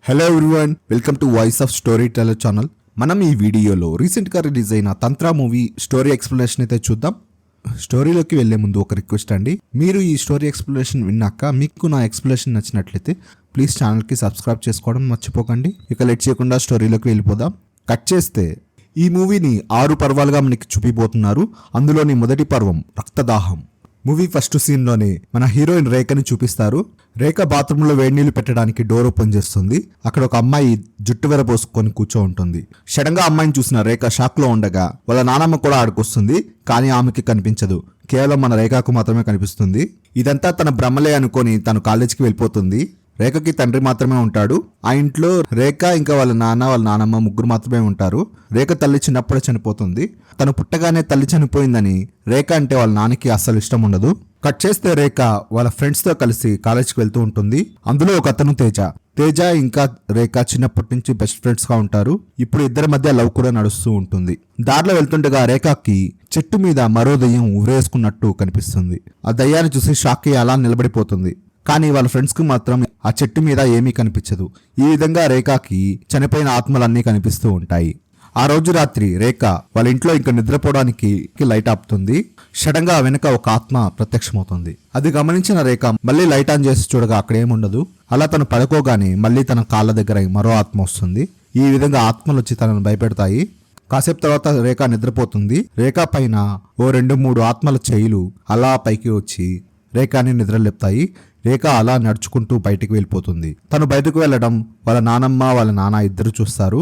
Hello everyone, welcome to voice of story teller channel. మనం ఈ వీడియోలో రీసెంట్గా రిలీజ్ అయిన తంత్ర మూవీ స్టోరీ ఎక్స్ప్లెనేషన్ అయితే చూద్దాం. స్టోరీలోకి వెళ్లే ముందు ఒక రిక్వెస్ట్ అండి, మీరు ఈ స్టోరీ ఎక్స్ప్లెనేషన్ విన్నాక మీకు నా ఎక్స్ప్లెనేషన్ నచ్చినట్లయితే ప్లీజ్ ఛానల్కి సబ్స్క్రైబ్ చేసుకోవడం మర్చిపోకండి. ఇక లేట్ చేయకుండా స్టోరీలోకి వెళ్ళిపోదాం. కట్ చేస్తే ఈ మూవీని 6 పర్వాలుగా మనకి చూపిపోతున్నారు. అందులోని మొదటి పర్వం రక్తదాహం. మూవీ ఫస్ట్ సీన్లోనే మన హీరోయిన్ రేఖని చూపిస్తారు. రేఖ బాత్రూంలో వేడి నీళ్లు పెట్టడానికి డోర్ ఓపెన్ చేస్తుంది. అక్కడ ఒక అమ్మాయి జుట్టు వెరపోసుకొని కూర్చో ఉంటుంది. సడన్గా అమ్మాయిని చూసిన రేఖ షాక్లో ఉండగా వాళ్ళ నానమ్మ కూడా ఆడుకొస్తుంది. కానీ ఆమెకి కనిపించదు, కేవలం మన రేఖకు మాత్రమే కనిపిస్తుంది. ఇదంతా తన భ్రమలే అనుకొని తను కాలేజీకి వెళ్ళిపోతుంది. రేఖకి తండ్రి మాత్రమే ఉంటాడు. ఆ ఇంట్లో రేఖ ఇంకా వాళ్ళ నాన్న వాళ్ళ నానమ్మ ముగ్గురు మాత్రమే ఉంటారు. రేఖ తల్లి చిన్నప్పుడే చనిపోతుంది. తను పుట్టగానే తల్లి చనిపోయిందని రేఖ అంటే వాళ్ళ నాన్నకి అస్సలు ఇష్టం ఉండదు. కట్ చేస్తే రేఖ వాళ్ళ ఫ్రెండ్స్తో కలిసి కాలేజ్కి వెళ్తూ ఉంటుంది. అందులో ఒక అతను తేజ ఇంకా రేఖ చిన్నప్పటి నుంచి బెస్ట్ ఫ్రెండ్స్ గా ఉంటారు. ఇప్పుడు ఇద్దరి మధ్య లవ్ కూడా నడుస్తూ ఉంటుంది. దారిలో వెళ్తుండగా రేఖకి చెట్టు మీద మరో దయ్యం ఉరేసుకున్నట్టు కనిపిస్తుంది. ఆ దయ్యాన్ని చూసి షాక్ అయ్యి అలా నిలబడిపోతుంది. కానీ వాళ్ళ ఫ్రెండ్స్కి మాత్రం ఆ చెట్టు మీద ఏమీ కనిపించదు. ఈ విధంగా రేఖకి చనిపోయిన ఆత్మలన్నీ కనిపిస్తూ ఉంటాయి. ఆ రోజు రాత్రి రేఖ వాళ్ళ ఇంట్లో ఇంకా నిద్రపోవడానికి లైట్ ఆపుతుంది. సడన్ గా వెనక ఒక ఆత్మ ప్రత్యక్షమవుతుంది. అది గమనించిన రేఖ మళ్ళీ లైట్ ఆన్ చేసి చూడగా అక్కడ ఏముండదు. అలా తను పడుకోగానే మళ్ళీ తన కాళ్ళ దగ్గర మరో ఆత్మ వస్తుంది. ఈ విధంగా ఆత్మలు వచ్చి తనను భయపెడతాయి. కాసేపు తర్వాత రేఖ నిద్రపోతుంది. రేఖ పైన ఓ 2-3 ఆత్మల చేయిలు అలా పైకి వచ్చి రేఖని నిద్రలేపుతాయి. రేఖ అలా నడుచుకుంటూ బయటికి వెళ్ళిపోతుంది. తను బయటకు వెళ్ళడం వాళ్ళ నానమ్మ వాళ్ళ నాన్న ఇద్దరు చూస్తారు.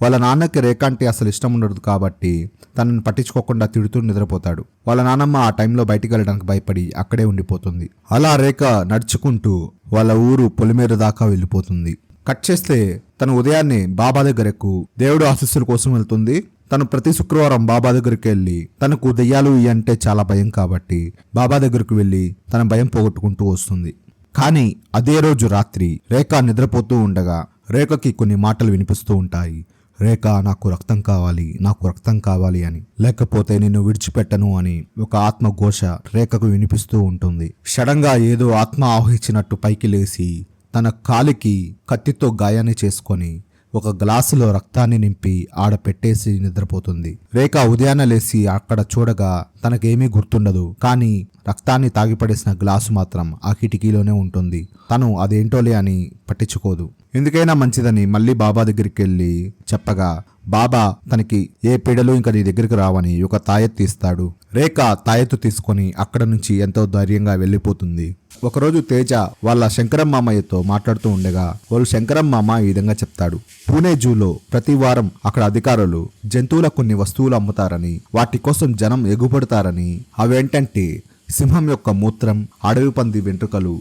వాళ్ళ నాన్నకి రేఖ అంటే అసలు ఇష్టం ఉండదు కాబట్టి తనని పట్టించుకోకుండా తిడుతూ నిద్రపోతాడు. వాళ్ళ నానమ్మ ఆ టైంలో బయటికి వెళ్ళడానికి భయపడి అక్కడే ఉండిపోతుంది. అలా రేఖ నడుచుకుంటూ వాళ్ళ ఊరు పొలిమేర దాకా వెళ్ళిపోతుంది. కట్ చేస్తే తను ఉదయాన్నే బాబా దగ్గరకు దేవుడు ఆశీస్సుల కోసం వెళ్తుంది. తను ప్రతి శుక్రవారం బాబా దగ్గరికి వెళ్ళి తనకు దెయ్యాలు అంటే చాలా భయం కాబట్టి బాబా దగ్గరకు వెళ్ళి తన భయం పోగొట్టుకుంటూ వస్తుంది. కానీ అదే రోజు రాత్రి రేఖ నిద్రపోతూ ఉండగా రేఖకి కొన్ని మాటలు వినిపిస్తూ ఉంటాయి. రేఖ, నాకు రక్తం కావాలి, నాకు రక్తం కావాలి అని, లేకపోతే నిన్ను విడిచిపెట్టను అని ఒక ఆత్మ ఘోష రేఖకు వినిపిస్తూ ఉంటుంది. సడన్ గా ఏదో ఆత్మ ఆవహించినట్టు పైకి లేచి తన కాలికి కత్తితో గాయాన్ని చేసుకొని ఒక గ్లాసులో రక్తాన్ని నింపి ఆడ పెట్టేసి నిద్రపోతుంది. రేఖ ఉదయాన్నే లేచి అక్కడ చూడగా తనకేమీ గుర్తుండదు. కానీ రక్తాన్ని తాగిపడేసిన గ్లాసు మాత్రం ఆ కిటికీలోనే ఉంటుంది. తను అదేంటోలే అని పట్టించుకోదు. ఎందుకైనా మంచిదని మళ్ళీ బాబా దగ్గరికి వెళ్ళి చెప్పగా బాబా తనకి ఏ పీడలు ఇంకా నీ దగ్గరికి రావని ఒక తాయెత్తు ఇస్తాడు. రేఖ తాయెత్తు తీసుకొని అక్కడ నుంచి ఎంతో ధైర్యంగా వెళ్ళిపోతుంది. ఒకరోజు తేజ వాళ్ళ శంకరం మామయ్యతో మాట్లాడుతూ ఉండగా వాళ్ళు శంకరం మామ ఈ విధంగా చెప్తాడు. పూణే జూలో ప్రతి వారం అక్కడ అధికారులు జంతువుల కొన్ని వస్తువులు అమ్ముతారని, వాటి కోసం జనం ఎగుపడతారని, అవేంటంటే సింహం యొక్క మూత్రం, అడవి పంది వెంట్రుకలు,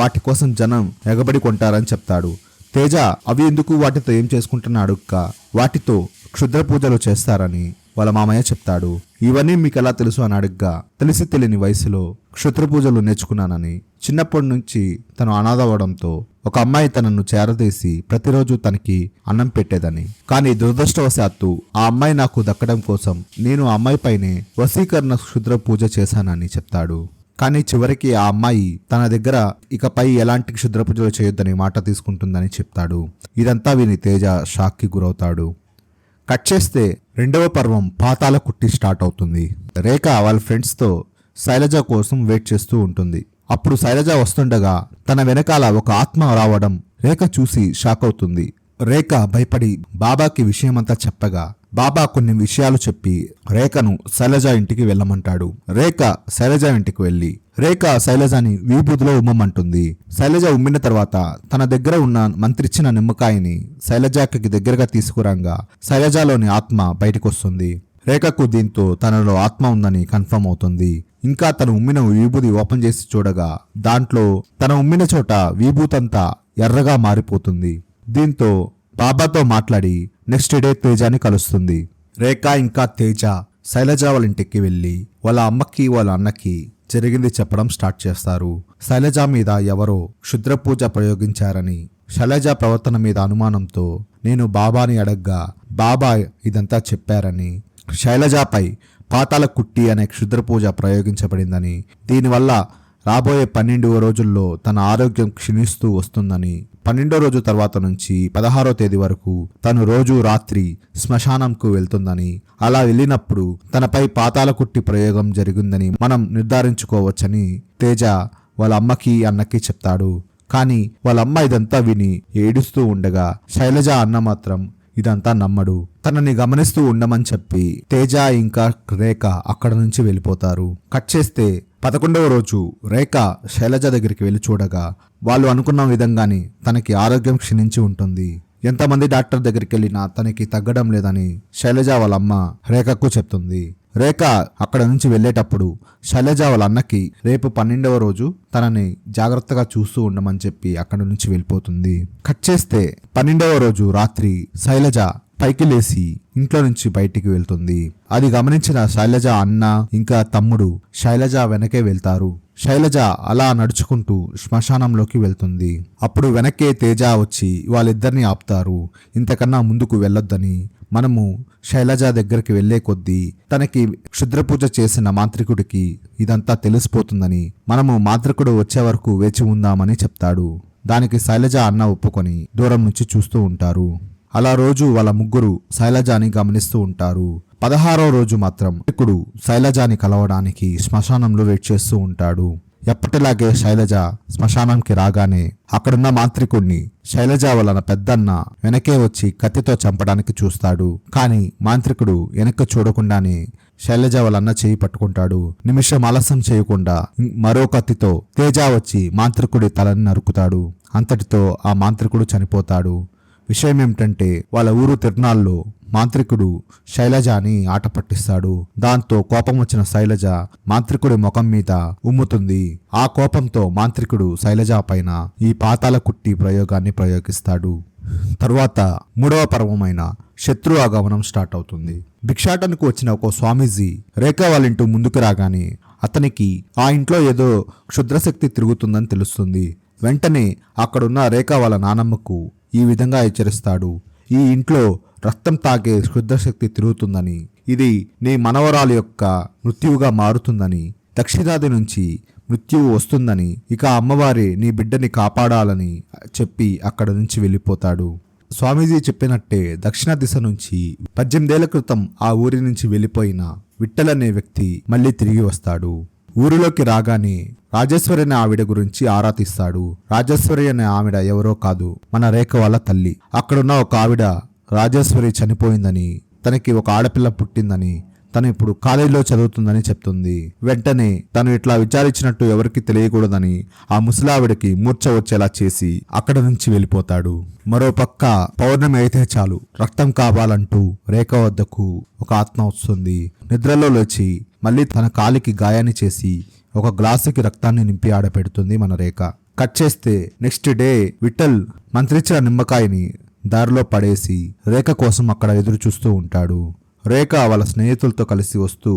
వాటి కోసం జనం ఎగబడి కొంటారని చెప్తాడు. తేజ అవి ఎందుకు, వాటితో ఏం చేసుకుంటున్నా అడుక్క, వాటితో క్షుద్ర పూజలు చేస్తారని వాళ్ళ మామయ్య చెప్తాడు. ఇవన్నీ మీకు ఎలా తెలుసు అని అడుగ్గా తెలిసి తెలియని వయసులో క్షుద్ర పూజలు నేర్చుకున్నానని, చిన్నప్పటి నుంచి తను అనాథ అవడంతో ఒక అమ్మాయి తనను చేరదీసి ప్రతిరోజు తనకి అన్నం పెట్టేదని, కానీ దురదృష్టవశాత్తు ఆ అమ్మాయి నాకు దక్కడం కోసం నేను ఆ అమ్మాయి పైనే వశీకరణ క్షుద్ర పూజ చేశానని చెప్తాడు. కానీ చివరికి ఆ అమ్మాయి తన దగ్గర ఇకపై ఎలాంటి క్షుద్ర పూజలు చేయొద్దని మాట తీసుకుంటుందని చెప్తాడు. ఇదంతా విని తేజ షాక్కి గురవుతాడు. కట్ చేస్తే 2వ పర్వం పాతాల కుట్టి స్టార్ట్ అవుతుంది. రేఖ వాళ్ళ ఫ్రెండ్స్తో శైలజ కోసం వెయిట్ చేస్తూ ఉంటుంది. అప్పుడు శైలజ వస్తుండగా తన వెనకాల ఒక ఆత్మ రావడం రేఖ చూసి షాక్ అవుతుంది. రేఖ భయపడి బాబాకి విషయమంతా చెప్పగా బాబా కొన్ని విషయాలు చెప్పి రేఖను శైలజ ఇంటికి వెళ్ళమంటాడు. రేఖ శైలజ ఇంటికి వెళ్ళి రేఖ శైలజని వీబూదిలో ఉమ్మమంటుంది. శైలజ ఉమ్మిన తర్వాత తన దగ్గర ఉన్న మంత్రిచ్చిన నిమ్మకాయని శైలజకి దగ్గరగా తీసుకురాగా శైలజలోని ఆత్మ బయటకు వస్తుంది. రేఖకు దీంతో తనలో ఆత్మ ఉందని కన్ఫర్మ్ అవుతుంది. ఇంకా తను ఉమ్మిన విభూది ఓపెన్ చేసి చూడగా దాంట్లో తన ఉమ్మిన చోట విభూతంతా ఎర్రగా మారిపోతుంది. దీంతో బాబాతో మాట్లాడి నెక్స్ట్ డే తేజాని కలుస్తుంది. రేఖ ఇంకా తేజ శైలజ వాళ్ళ ఇంటికి వెళ్ళి వాళ్ళ అమ్మకి వాళ్ళ అన్నకి జరిగింది చెప్పడం స్టార్ట్ చేస్తారు. శైలజ మీద ఎవరో క్షుద్ర పూజ ప్రయోగించారని, శైలజ ప్రవర్తన మీద అనుమానంతో నేను బాబాని అడగ్గా బాబా ఇదంతా చెప్పారని, శైలజపై పాతాల కుట్టి అనే క్షుద్ర పూజ ప్రయోగించబడిందని, దీనివల్ల రాబోయే 12 రోజుల్లో తన ఆరోగ్యం క్షీణిస్తూ వస్తుందని, 12వ రోజు తర్వాత నుంచి 16వ తేదీ వరకు తను రోజు రాత్రి శ్మశానంకు వెళ్తుందని, అలా వెళ్ళినప్పుడు తనపై పాతాళకుట్టి ప్రయోగం జరిగిందని మనం నిర్ధారించుకోవచ్చని తేజ వాళ్ళ అమ్మకి అన్నకి చెప్తాడు. కానీ వాళ్ళ అమ్మ ఇదంతా విని ఏడుస్తూ ఉండగా శైలజ అన్న మాత్రం ఇదంతా నమ్మడు. తనని గమనిస్తూ ఉండమని చెప్పి తేజ ఇంకా రేఖ అక్కడ నుంచి వెళ్ళిపోతారు. కట్ చేస్తే 11వ రోజు రేఖ శైలజ దగ్గరికి వెళ్ళి చూడగా వాళ్ళు అనుకున్న విధంగానే తనకి ఆరోగ్యం క్షీణించి ఉంటుంది. ఎంతమంది డాక్టర్ దగ్గరికి వెళ్ళినా తనకి తగ్గడం లేదని శైలజ వాళ్ళ అమ్మ రేఖకు చెప్తుంది. రేఖ అక్కడ నుంచి వెళ్ళేటప్పుడు శైలజ వాళ్ళ అన్నకి రేపు 12వ రోజు తనని జాగ్రత్తగా చూస్తూ ఉండమని చెప్పి అక్కడి నుంచి వెళ్ళిపోతుంది. కట్ చేస్తే 12వ రోజు రాత్రి శైలజ పైకి లేచి ఇంట్లో నుంచి బయటికి వెళ్తుంది. అది గమనించిన శైలజ అన్న ఇంకా తమ్ముడు శైలజ వెనకే వెళ్తారు. శైలజ అలా నడుచుకుంటూ శ్మశానంలోకి వెళ్తుంది. అప్పుడు వెనకే తేజ వచ్చి వాళ్ళిద్దరిని ఆపుతారు. ఇంతకన్నా ముందుకు వెళ్ళొద్దని, మనము శైలజ దగ్గరికి వెళ్లే కొద్దీ తనకి క్షుద్రపూజ చేసిన మాంత్రికుడికి ఇదంతా తెలిసిపోతుందని, మనము మాంత్రికుడు వచ్చే వరకు వేచి ఉందామని చెప్తాడు. దానికి శైలజ అన్న ఒప్పుకొని దూరం నుంచి చూస్తూ ఉంటారు. అలా రోజు వాళ్ళ ముగ్గురు శైలజాని గమనిస్తూ ఉంటారు. 16వ రోజు మాత్రం ఇప్పుడు శైలజాని కలవడానికి శ్మశానంలో వెయిట్ చేస్తూ ఉంటాడు. ఎప్పటిలాగే శైలజ శ్మశానంకి రాగానే అక్కడున్న మాంత్రికుడిని శైలజ వలన పెద్దన్న వెనకే వచ్చి కత్తితో చంపడానికి చూస్తాడు. కానీ మాంత్రికుడు వెనక్కి చూడకుండానే శైలజ వాళ్ళన్న చేయి పట్టుకుంటాడు. నిమిషం ఆలస్యం చేయకుండా మరో కత్తితో తేజ వచ్చి మాంత్రికుడి తలని నరుకుతాడు. అంతటితో ఆ మాంత్రికుడు చనిపోతాడు. విషయం ఏమిటంటే వాళ్ళ ఊరు తిరునాళ్ళలో మాంత్రికుడు శైలజాని ఆట పట్టిస్తాడు. దాంతో కోపం వచ్చిన శైలజ మాంత్రికుడి ముఖం మీద ఉమ్ముతుంది. ఆ కోపంతో మాంత్రికుడు శైలజ పైన ఈ పాతాళ కుట్టి ప్రయోగాన్ని ప్రయోగిస్తాడు. తరువాత 3వ పర్వమైన శత్రు ఆగమనం స్టార్ట్ అవుతుంది. భిక్షాటనకు వచ్చిన ఒక స్వామీజీ రేఖ వాళ్ళ ఇంటి ముందుకు రాగానే అతనికి ఆ ఇంట్లో ఏదో క్షుద్రశక్తి తిరుగుతుందని తెలుస్తుంది. వెంటనే అక్కడున్న రేఖ వాళ్ళ నానమ్మకు ఈ విధంగా హెచ్చరిస్తాడు. ఈ ఇంట్లో రక్తం తాగే క్షుద్రశక్తి తిరుగుతుందని, ఇది నీ మనవరాలు యొక్క మృత్యువుగా మారుతుందని, దక్షిణాది నుంచి మృత్యువు వస్తుందని, ఇక అమ్మవారి నీ బిడ్డని కాపాడాలని చెప్పి అక్కడ నుంచి వెళ్ళిపోతాడు. స్వామీజీ చెప్పినట్టే దక్షిణ దిశ నుంచి 18 ఏళ్ల క్రితం ఆ ఊరి నుంచి వెళ్ళిపోయిన విఠల్ అనే వ్యక్తి మళ్ళీ తిరిగి వస్తాడు. ఊరిలోకి రాగానే రాజేశ్వరి అనే ఆవిడ గురించి ఆరా తీస్తాడు. రాజేశ్వరి అనే ఆవిడ ఎవరో కాదు, మన రేఖ వాళ్ళ తల్లి. అక్కడున్న ఒక ఆవిడ రాజేశ్వరి చనిపోయిందని, తనకి ఒక ఆడపిల్ల పుట్టిందని, తను ఇప్పుడు కాలేజీలో చదువుతుందని చెప్తుంది. వెంటనే తను ఇట్లా విచారించినట్టు ఎవరికి తెలియకూడదని ఆ ముసలావిడికి మూర్ఛ వచ్చేలా చేసి అక్కడ నుంచి వెళ్ళిపోతాడు. మరోపక్క పౌర్ణమి అయితే చాలు రక్తం కావాలంటూ రేఖ వద్దకు ఒక ఆత్మ వస్తుంది. నిద్రలో లేచి మళ్ళీ తన కాలికి గాయాన్ని చేసి ఒక గ్లాసుకి రక్తాన్ని నింపి ఆడపెడుతుంది మన రేఖ. కట్ చేస్తే నెక్స్ట్ డే విఠల్ మంత్రించిన నిమ్మకాయని దారిలో పడేసి రేఖ కోసం అక్కడ ఎదురు చూస్తూ ఉంటాడు. రేఖ వాళ్ళ స్నేహితులతో కలిసి వస్తూ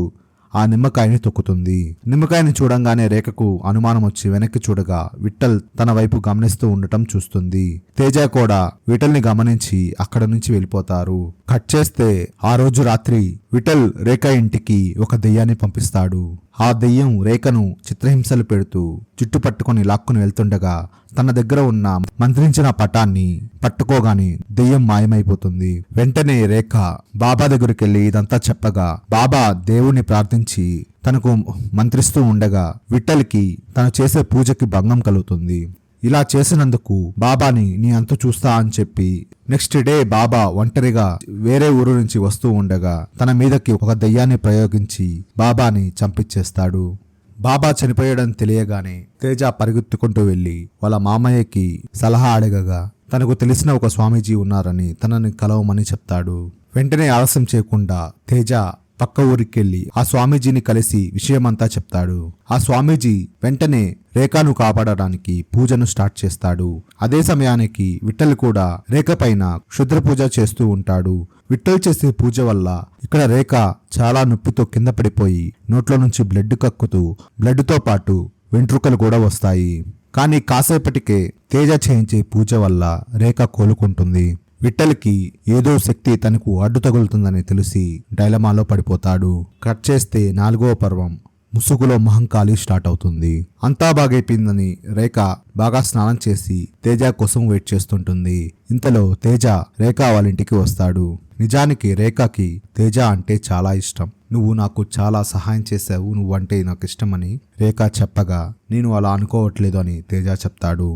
ఆ నిమ్మకాయని తొక్కుతుంది. నిమ్మకాయని చూడంగానే రేఖకు అనుమానం వచ్చి వెనక్కి చూడగా విఠల్ తన వైపు గమనిస్తూ ఉండటం చూస్తుంది. తేజ కూడా విఠల్ని గమనించి అక్కడ నుంచి వెళ్ళిపోతారు. కట్ చేస్తే ఆ రోజు రాత్రి విఠల్ రేఖ ఇంటికి ఒక దెయ్యాన్ని పంపిస్తాడు. ఆ దెయ్యం రేఖను చిత్రహింసలు పెడుతూ జుట్టు పట్టుకొని లాక్కుని వెళ్తుండగా తన దగ్గర ఉన్న మంత్రించిన పటాన్ని పట్టుకోగానే దెయ్యం మాయమైపోతుంది. వెంటనే రేఖ బాబా దగ్గరికి వెళ్ళి ఇదంతా చెప్పగా బాబా దేవుణ్ణి ప్రార్థించి తనకు మంత్రిస్తూ ఉండగా విఠల్కి తను చేసే పూజకి భంగం కలుగుతుంది. ఇలా చేసినందుకు బాబాని నీ అంతు చూస్తా అని చెప్పి నెక్స్ట్ డే బాబా ఒంటరిగా వేరే ఊరు నుంచి వస్తూ ఉండగా తన మీదకి ఒక దెయ్యాన్ని ప్రయోగించి బాబాని చంపించేస్తాడు. బాబా చనిపోయాడని తెలియగానే తేజ పరిగెత్తుకుంటూ వెళ్ళి వాళ్ళ మామయ్యకి సలహా అడగగా తనకు తెలిసిన ఒక స్వామీజీ ఉన్నారని తనని కలవమని చెప్తాడు. వెంటనే ఆలస్యం చేయకుండా తేజ పక్క ఊరికెళ్ళి ఆ స్వామీజీని కలిసి విషయమంతా చెప్తాడు. ఆ స్వామీజీ వెంటనే రేఖను కాపాడడానికి పూజను స్టార్ట్ చేస్తాడు. అదే సమయానికి విఠల్ కూడా రేఖ పైన క్షుద్ర పూజ చేస్తూ ఉంటాడు. విఠల్ చేసే పూజ వల్ల ఇక్కడ రేఖ చాలా నొప్పితో కింద పడిపోయి నోట్లో నుంచి బ్లడ్ కక్కుతూ బ్లడ్తో పాటు వెంట్రుకలు కూడా వస్తాయి. కానీ కాసేపటికే తేజ చేయించే పూజ వల్ల రేఖ కోలుకుంటుంది. విఠల్కి ఏదో శక్తి తనకు అడ్డు తగులుతుందని తెలిసి డైలమాలో పడిపోతాడు. కట్ చేస్తే 4వ పర్వం ముసుగులో మహంకాళి స్టార్ట్ అవుతుంది. అంతా బాగైపోయిందని రేఖ బాగా స్నానం చేసి తేజ కోసం వెయిట్ చేస్తుంటుంది. ఇంతలో తేజ రేఖ వాళ్ళ ఇంటికి వస్తాడు. నిజానికి రేఖకి తేజ అంటే చాలా ఇష్టం. నువ్వు నాకు చాలా సహాయం చేశావు, నువ్వంటే నాకు ఇష్టమని రేఖ చెప్పగా నేను అలా అనుకోవట్లేదు అని తేజ చెప్తాడు.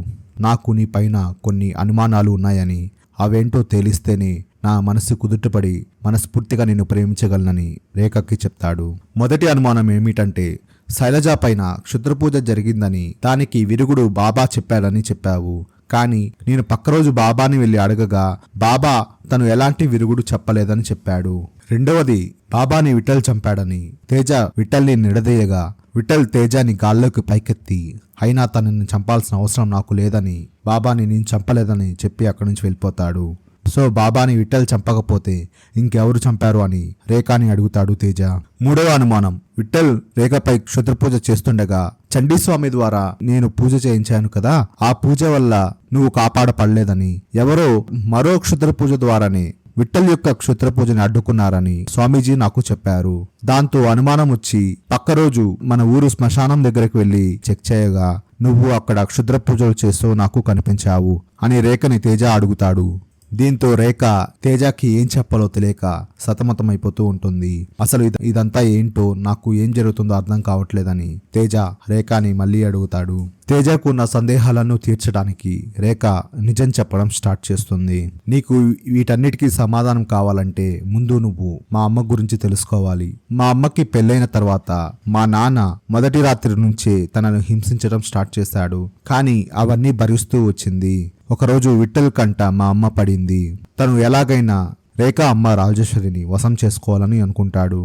నాకు నీ పైన కొన్ని అనుమానాలు ఉన్నాయని, అవేంటో తేలిస్తేనే నా మనసు కుదుటపడి మనస్ఫూర్తిగా నిన్ను ప్రేమించగలనని రేఖకి చెప్తాడు. మొదటి అనుమానం ఏమిటంటే శైలజ పైన క్షుద్రపూజ జరిగిందని, దానికి విరుగుడు బాబా చెప్పాడని చెప్పావు. కానీ నేను పక్క రోజు బాబాని వెళ్ళి అడగగా బాబా తను ఎలాంటి విరుగుడు చెప్పలేదని చెప్పాడు. రెండవది బాబాని విఠల్ చంపాడని తేజ విఠల్ని నిడదీయగా విఠల్ తేజాని గాల్లోకి పైకెత్తి అయినా తనని చంపాల్సిన అవసరం నాకు లేదని, బాబాని నేను చంపలేదని చెప్పి అక్కడి నుంచి వెళ్ళిపోతాడు. సో బాబాని విఠల్ చంపకపోతే ఇంకెవరు చంపారు అని రేఖని అడుగుతాడు తేజ. మూడవ అనుమానం, విఠల్ రేఖపై క్షుద్రపూజ చేస్తుండగా చండీస్వామి ద్వారా నేను పూజ చేయించాను కదా, ఆ పూజ వల్ల నువ్వు కాపాడపడలేదని, ఎవరో మరో క్షుద్రపూజ ద్వారానే విఠల్ యొక్క క్షుద్రపూజని అడ్డుకున్నారని స్వామీజీ నాకు చెప్పారు. దాంతో అనుమానం వచ్చి పక్క రోజు మన ఊరు శ్మశానం దగ్గరకు వెళ్లి చెక్ చేయగా నువ్వు అక్కడ క్షుద్ర పూజలు చేస్తూ నాకు కనిపించావు అని రేఖని తేజ అడుగుతాడు. దీంతో రేఖ తేజకి ఏం చెప్పాలో తెలియక సతమతమైపోతూ ఉంటుంది. అసలు ఇదంతా ఏంటో, నాకు ఏం జరుగుతుందో అర్థం కావట్లేదని తేజ రేఖని మళ్ళీ అడుగుతాడు. తేజకు ఉన్న సందేహాలను తీర్చడానికి రేఖ నిజం చెప్పడం స్టార్ట్ చేస్తుంది. నీకు వీటన్నిటికీ సమాధానం కావాలంటే ముందు నువ్వు మా అమ్మ గురించి తెలుసుకోవాలి. మా అమ్మకి పెళ్ళైన తర్వాత మా నాన్న మొదటి రాత్రి నుంచే తనను హింసించడం స్టార్ట్ చేశాడు. కానీ అవన్నీ భరిస్తూ వచ్చింది. ఒకరోజు విఠల్ కంట మా అమ్మ పడింది. తను ఎలాగైనా రేఖ అమ్మ రాజేశ్వరిని వశం చేసుకోవాలని అనుకుంటాడు.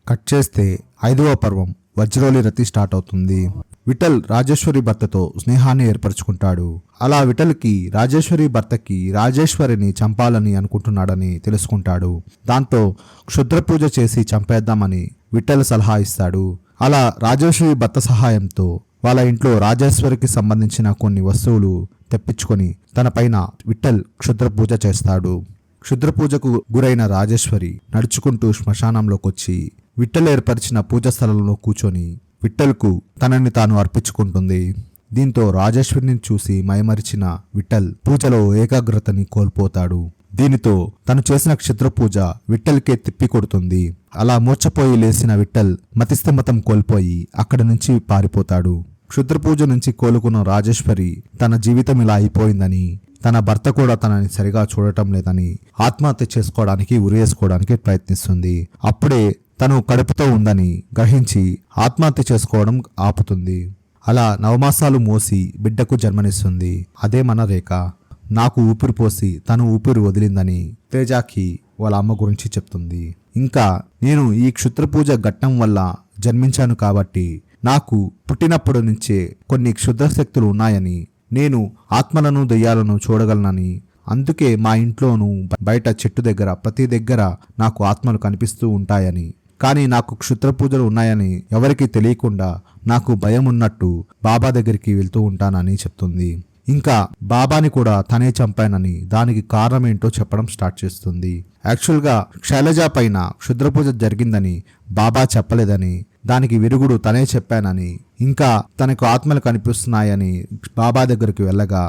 కట్ చేస్తే 5వ పర్వం వజ్రోలి రతి స్టార్ట్ అవుతుంది. విఠల్ రాజేశ్వరి భర్తతో స్నేహాన్ని ఏర్పరచుకుంటాడు. అలా విఠల్కి రాజేశ్వరి భర్తకి రాజేశ్వరిని చంపాలని అనుకుంటున్నాడని తెలుసుకుంటాడు. దాంతో క్షుద్ర పూజ చేసి చంపేద్దామని విఠల్ సలహా ఇస్తాడు. అలా రాజేశ్వరి భర్త సహాయంతో వాళ్ళ ఇంట్లో రాజేశ్వరికి సంబంధించిన కొన్ని వస్తువులు తెప్పించుకొని తన పైన విఠల్ క్షుద్ర పూజ చేస్తాడు. క్షుద్ర పూజకు గురైన రాజేశ్వరి నడుచుకుంటూ శ్మశానంలోకి వచ్చి విఠల్ ఏర్పరిచిన పూజ స్థలంలో కూర్చొని విఠల్కు తనని తాను అర్పించుకుంటుంది. దీంతో రాజేశ్వరిని చూసి మైమరిచిన విఠల్ పూజలో ఏకాగ్రతని కోల్పోతాడు. దీనితో తను చేసిన క్షుద్ర పూజ విఠల్కే తిప్పి కొడుతుంది. అలా మూర్ఛపోయి లేచిన విఠల్ మతిస్థిమతం కోల్పోయి అక్కడి నుంచి పారిపోతాడు. క్షుద్ర పూజ నుంచి కోలుకున్న రాజేశ్వరి తన జీవితం ఇలా అయిపోయిందని, తన భర్త కూడా తనని సరిగా చూడటం లేదని ఆత్మహత్య చేసుకోవడానికి ఉరేసుకోవడానికి ప్రయత్నిస్తుంది. అప్పుడే తను కడుపుతో ఉందని గ్రహించి ఆత్మహత్య చేసుకోవడం ఆపుతుంది. అలా 9 మాసాలు మోసి బిడ్డకు జన్మనిస్తుంది. అదే మన రేఖ. నాకు ఊపిరి పోసి తను ఊపిరి వదిలిందని తేజకి వాళ్ళ అమ్మ గురించి చెప్తుంది. ఇంకా నేను ఈ క్షుద్ర పూజ ఘట్టం వల్ల జన్మించాను కాబట్టి నాకు పుట్టినప్పటి నుంచే కొన్ని క్షుద్ర శక్తులు ఉన్నాయని, నేను ఆత్మలను దెయ్యాలను చూడగలనని, అందుకే మా ఇంట్లోనూ బయట చెట్టు దగ్గర ప్రతి దగ్గర నాకు ఆత్మలు కనిపిస్తూ ఉంటాయని, కానీ నాకు క్షుద్ర పూజలు ఉన్నాయని ఎవరికీ తెలియకుండా నాకు భయం ఉన్నట్టు బాబా దగ్గరికి వెళ్తూ ఉంటానని చెప్తుంది. ఇంకా బాబాని కూడా తనే చంపానని, దానికి కారణం ఏంటో చెప్పడం స్టార్ట్ చేస్తుంది. యాక్చువల్గా శైలజ పైన క్షుద్ర పూజ జరిగిందని బాబా చెప్పలేదని, దానికి విరుగుడు తనే చెప్పానని, ఇంకా తనకు ఆత్మలు కనిపిస్తున్నాయని బాబా దగ్గరికి వెళ్ళగా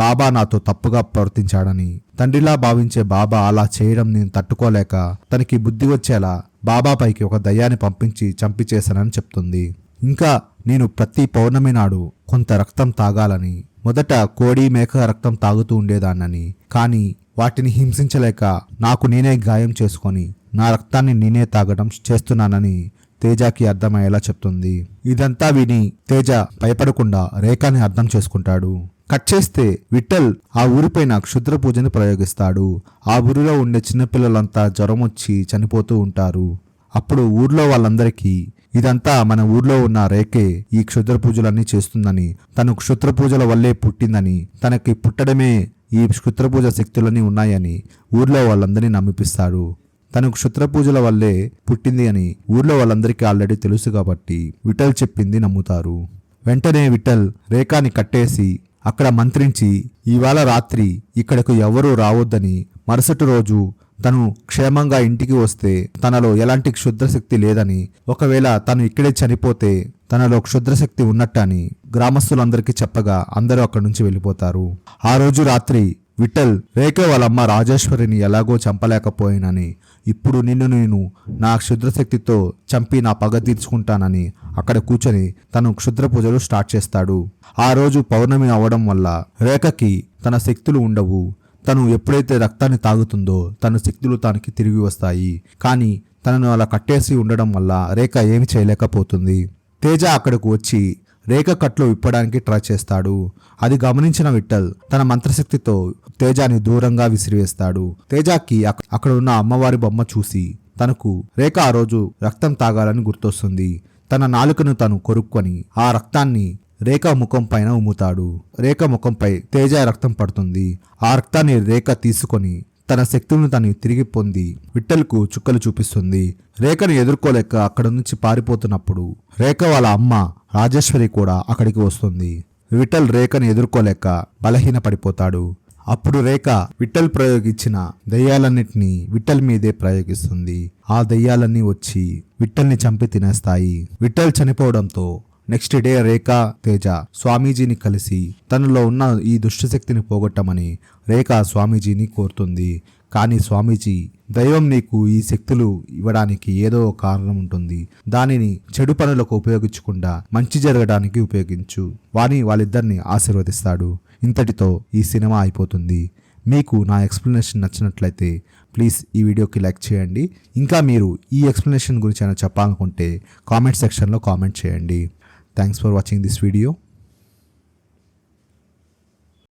బాబా నాతో తప్పుగా ప్రవర్తించాడని, తండ్రిలా భావించే బాబా అలా చేయడం నేను తట్టుకోలేక తనకి బుద్ధి వచ్చేలా బాబా పైకి ఒక దయ్యాన్ని పంపించి చంపి చేశానని చెప్తుంది. ఇంకా నేను ప్రతి పౌర్ణమి నాడు కొంత రక్తం తాగాలని, మొదట కోడి మేక రక్తం తాగుతూ ఉండేదాన్నని, కానీ వాటిని హింసించలేక నాకు నేనే గాయం చేసుకొని నా రక్తాన్ని నేనే తాగడం చేస్తున్నానని తేజకి అర్థమయ్యేలా చెప్తుంది. ఇదంతా విని తేజ భయపడకుండా రేఖని అర్థం చేసుకుంటాడు. కట్ చేస్తే విఠల్ ఆ ఊరిపైన క్షుద్ర పూజని ప్రయోగిస్తాడు. ఆ ఊరిలో ఉండే చిన్నపిల్లలంతా జ్వరం వచ్చి చనిపోతూ ఉంటారు. అప్పుడు ఊర్లో వాళ్ళందరికీ ఇదంతా మన ఊర్లో ఉన్న రేఖే ఈ క్షుద్ర పూజలన్నీ చేస్తుందని, తను క్షుద్ర పూజల వల్లే పుట్టిందని, తనకి పుట్టడమే ఈ క్షుద్ర పూజ శక్తులన్నీ ఉన్నాయని ఊర్లో వాళ్ళందరినీ నమ్మిపిస్తాడు. తను క్షుద్ర పూజల వల్లే పుట్టింది అని ఊర్లో వాళ్ళందరికీ ఆల్రెడీ తెలుసు కాబట్టి విఠల్ చెప్పింది నమ్ముతారు. వెంటనే విఠల్ రేఖని కట్టేసి అక్కడ మంత్రించి ఇవాళ రాత్రి ఇక్కడకు ఎవరూ రావద్దని, మరుసటి రోజు తను క్షేమంగా ఇంటికి వస్తే తనలో ఎలాంటి క్షుద్రశక్తి లేదని, ఒకవేళ తను ఇక్కడే చనిపోతే తనలో క్షుద్రశక్తి ఉన్నట్టని గ్రామస్తులందరికీ చెప్పగా అందరూ అక్కడి నుంచి వెళ్ళిపోతారు. ఆ రోజు రాత్రి విఠల్ రేఖ వాళ్ళమ్మ రాజేశ్వరిని ఎలాగో చంపలేకపోయినని, ఇప్పుడు నిన్ను నేను నా క్షుద్రశక్తితో చంపి నా పగ తీర్చుకుంటానని అక్కడ కూర్చొని తను క్షుద్ర పూజలు స్టార్ట్ చేస్తాడు. ఆ రోజు పౌర్ణమి అవడం వల్ల రేఖకి తన శక్తులు ఉండవు. తను ఎప్పుడైతే రక్తాన్ని తాగుతుందో తన శక్తులు తనకి తిరిగి వస్తాయి. కానీ తనను అలా కట్టేసి ఉండడం వల్ల రేఖ ఏమి చేయలేకపోతుంది. తేజ అక్కడకు వచ్చి రేఖ కట్లు విప్పడానికి ట్రై చేస్తాడు. అది గమనించిన విఠల్ తన మంత్రశక్తితో తేజాని దూరంగా విసిరివేస్తాడు. తేజాకి అక్కడ ఉన్న అమ్మవారి బొమ్మ చూసి తనకు రేఖ ఆ రోజు రక్తం తాగాలని గుర్తొస్తుంది. తన నాలుకను తను కొరుక్కొని ఆ రక్తాన్ని రేఖ ముఖం పైన ఉమ్ముతాడు. రేఖ ముఖంపై తేజ రక్తం పడుతుంది. ఆ రక్తాన్ని రేఖ తీసుకొని తన శక్తులను తను తిరిగి పొంది విఠల్కు చుక్కలు చూపిస్తుంది. రేఖను ఎదుర్కోలేక అక్కడ నుంచి పారిపోతున్నప్పుడు రేఖ వాళ్ళ అమ్మ రాజేశ్వరి కూడా అక్కడికి వస్తుంది. విఠల్ రేఖను ఎదుర్కోలేక బలహీన పడిపోతాడు. అప్పుడు రేఖ విఠల్ ప్రయోగించిన దయ్యాలన్నిటినీ విఠల్ మీదే ప్రయోగిస్తుంది. ఆ దయ్యాలన్నీ వచ్చి విఠల్ని చంపి తినేస్తాయి. విఠల్ చనిపోవడంతో నెక్స్ట్ డే రేఖ తేజ స్వామీజీని కలిసి తనలో ఉన్న ఈ దుష్టశక్తిని పోగొట్టమని రేఖ స్వామీజీని కోరుతుంది. కానీ స్వామీజీ, దైవం నీకు ఈ శక్తులు ఇవ్వడానికి ఏదో ఒక కారణం ఉంటుంది. దానిని చెడు పనులకు ఉపయోగించకుండా మంచి జరగడానికి ఉపయోగించు వాని వాళ్ళిద్దరిని ఆశీర్వదిస్తాడు. ఇంతటితో ఈ సినిమా అయిపోతుంది. మీకు నా ఎక్స్ప్లెనేషన్ నచ్చినట్లయితే ప్లీజ్ ఈ వీడియోకి లైక్ చేయండి. ఇంకా మీరు ఈ ఎక్స్ప్లెనేషన్ గురించి ఏమైనా చెప్పాలనుకుంటే కామెంట్ సెక్షన్లో కామెంట్ చేయండి. Thanks for watching this video.